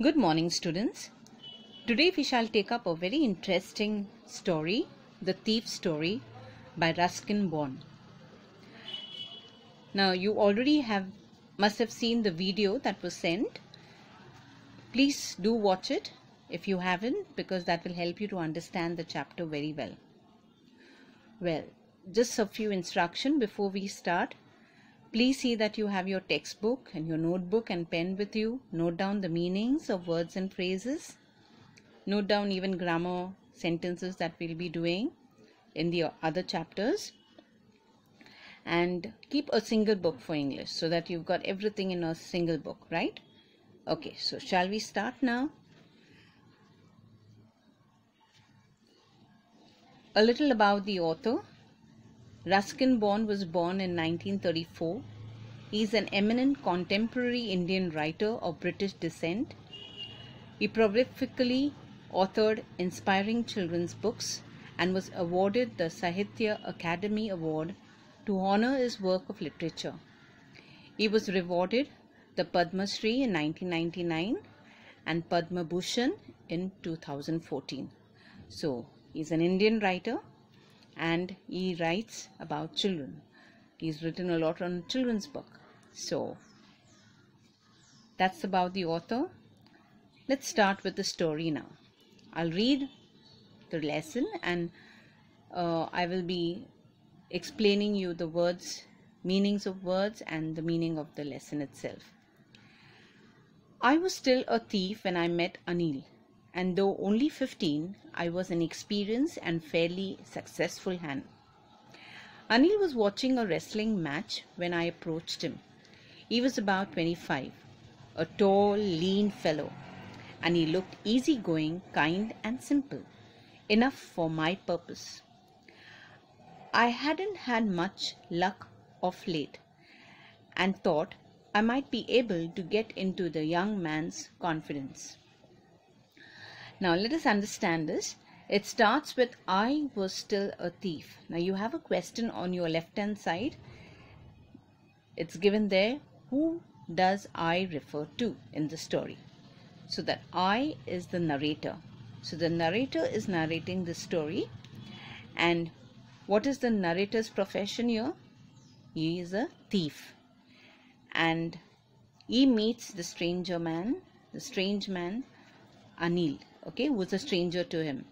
Good morning, students. Today we shall take up a very interesting story, The Thief Story by Ruskin Bond. Now you already must have seen the video that was sent. Please do watch it if you haven't, because that will help you to understand the chapter very well. Well, just a few instructions before we start. Please see that you have your textbook and your notebook and pen with you. Note down the meanings of words and phrases. Note down even grammar sentences that we'll be doing in the other chapters. And keep a single book for English so that you've got everything in a single book, right? Okay, so shall we start now? A little about the author. Ruskin Bond was born in 1934. He is an eminent contemporary Indian writer of British descent. He prolifically authored inspiring children's books and was awarded the Sahitya Akademi Award to honor his work of literature. He was rewarded the Padma Shri in 1999 and Padma Bhushan in 2014. So, he is an Indian writer and he writes about children. He's written a lot on children's book. So, that's about the author. Let's start with the story now. I'll read the lesson and I will be explaining you the words, meanings of words and the meaning of the lesson itself. I was still a thief when I met Anil, and though only 15, I was an experienced and fairly successful hand. Anil was watching a wrestling match when I approached him. He was about 25, a tall, lean fellow, and he looked easygoing, kind and simple, enough for my purpose. I hadn't had much luck of late and thought I might be able to get into the young man's confidence. Now let us understand this. It starts with I was still a thief. Now you have a question on your left hand side. It's given there. Who does I refer to in the story? So that I is the narrator. So the narrator is narrating the story. And what is the narrator's profession here? He is a thief. And he meets the strange man, Anil. Okay, who was a stranger to him.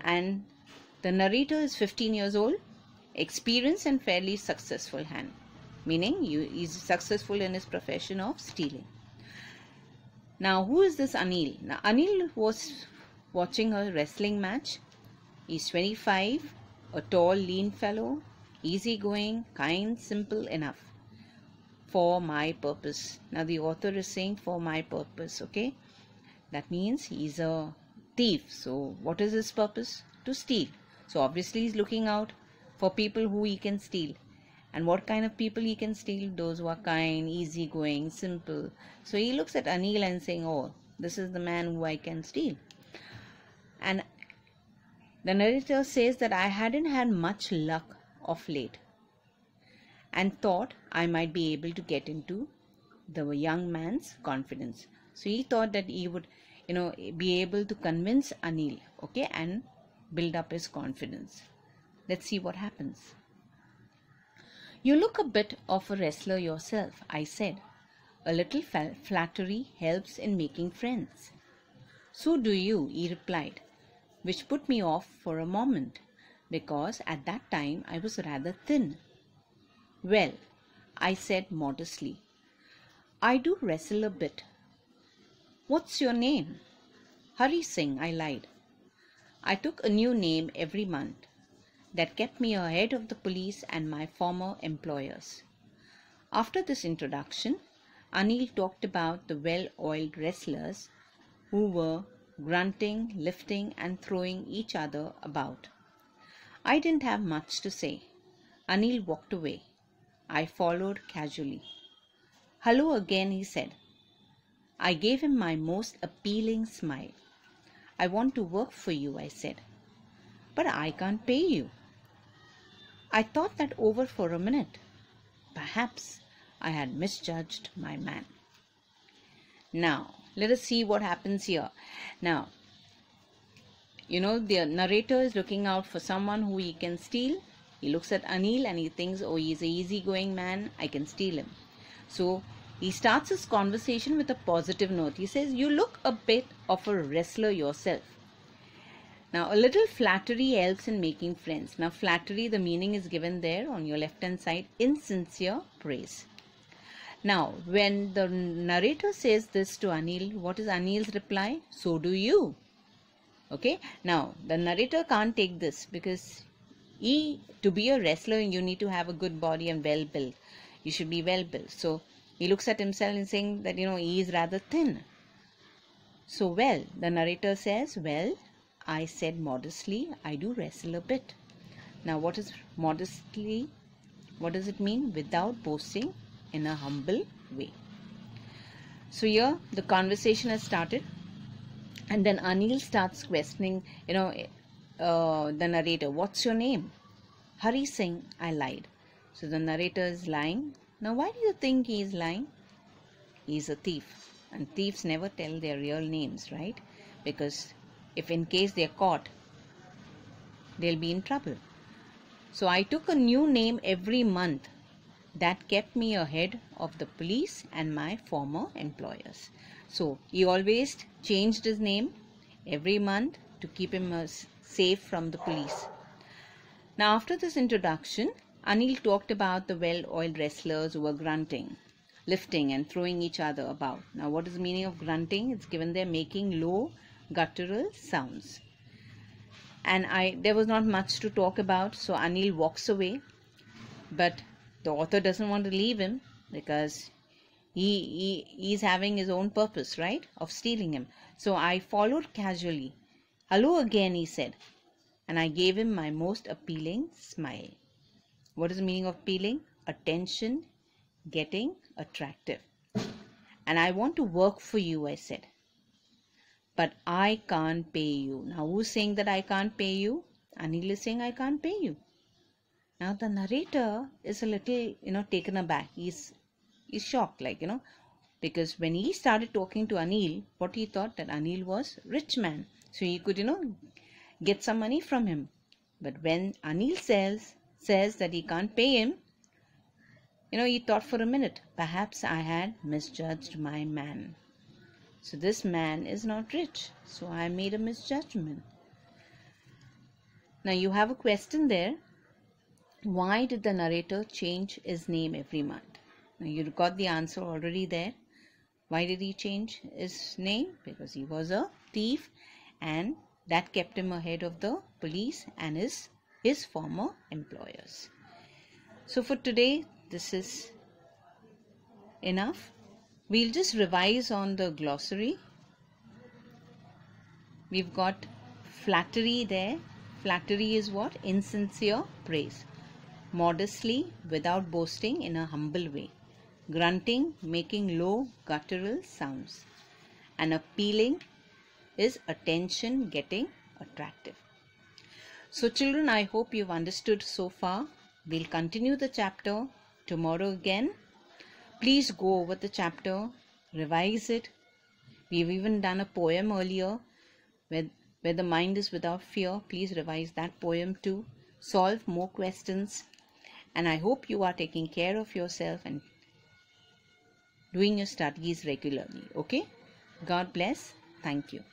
And the narrator is 15 years old, experienced and fairly successful hand, meaning he is successful in his profession of stealing. Now, who is this Anil? Now, Anil was watching a wrestling match. He's 25, a tall, lean fellow, easygoing, kind, simple enough for my purpose. Now, the author is saying for my purpose, okay? That means he's a thief. So what is his purpose? To steal. So obviously he's looking out for people who he can steal. And what kind of people he can steal? Those who are kind, easygoing, simple. So he looks at Anil and saying, oh, this is the man who I can steal. And the narrator says that I hadn't had much luck of late and thought I might be able to get into the young man's confidence. So he thought that he would, be able to convince Anil, okay, and build up his confidence. Let's see what happens. You look a bit of a wrestler yourself, I said. A little flattery helps in making friends. So do you, he replied, which put me off for a moment, because at that time I was rather thin. Well, I said modestly, I do wrestle a bit. What's your name? Hari Singh, I lied. I took a new name every month. That kept me ahead of the police and my former employers. After this introduction, Anil talked about the well-oiled wrestlers who were grunting, lifting and throwing each other about. I didn't have much to say. Anil walked away. I followed casually. Hello again, he said. I gave him my most appealing smile. I want to work for you, I said. But I can't pay you. I thought that over for a minute. Perhaps I had misjudged my man. Now, let us see what happens here. Now, the narrator is looking out for someone who he can steal. He looks at Anil and he thinks, oh, he's an easygoing man, I can steal him. So he starts his conversation with a positive note. He says, you look a bit of a wrestler yourself. Now, a little flattery helps in making friends. Now, flattery, the meaning is given there on your left hand side, insincere praise. Now, when the narrator says this to Anil, what is Anil's reply? So do you. Okay. Now, the narrator can't take this because to be a wrestler, you need to have a good body and well built. You should be well built. So, he looks at himself and saying that, he is rather thin. So, well, the narrator says, well, I said modestly, I do wrestle a bit. Now, what is modestly? What does it mean? Without boasting, in a humble way. So here the conversation has started, and then Anil starts questioning, the narrator. What's your name? Hari Singh. I lied. So the narrator is lying. Now, why do you think he is lying? He is a thief, and thieves never tell their real names, right? Because if in case they are caught, they'll be in trouble. So I took a new name every month. That kept me ahead of the police and my former employers. So he always changed his name every month to keep him safe from the police. Now, after this introduction, Anil talked about the well-oiled wrestlers who were grunting, lifting and throwing each other about. Now, what is the meaning of grunting? It's given there, making low guttural sounds. And there was not much to talk about, so Anil walks away. But the author doesn't want to leave him because he's having his own purpose, right, of stealing him. So I followed casually. Hello again, he said, and I gave him my most appealing smile. What is the meaning of appealing? Attention, getting, attractive. And I want to work for you, I said. But I can't pay you. Now, who's saying that I can't pay you? Anil is saying I can't pay you. Now, the narrator is a little, taken aback. He's shocked, because when he started talking to Anil, what he thought that Anil was rich man. So he could, get some money from him. But when Anil says that he can't pay him, he thought for a minute, perhaps I had misjudged my man. So this man is not rich. So I made a misjudgment. Now you have a question there. Why did the narrator change his name every month? Now you got the answer already there. Why did he change his name? Because he was a thief, and that kept him ahead of the police and his former employers. So for today, this is enough. We'll just revise on the glossary. We've got flattery there. Flattery is what? Insincere praise. Modestly, without boasting, in a humble way. Grunting, making low guttural sounds. And appealing is attention, getting, attractive. So children, I hope you've understood so far. We'll continue the chapter tomorrow again. Please go over the chapter, revise it. We've even done a poem earlier where the mind is without fear. Please revise that poem too. Solve more questions. And I hope you are taking care of yourself and doing your studies regularly. Okay? God bless. Thank you.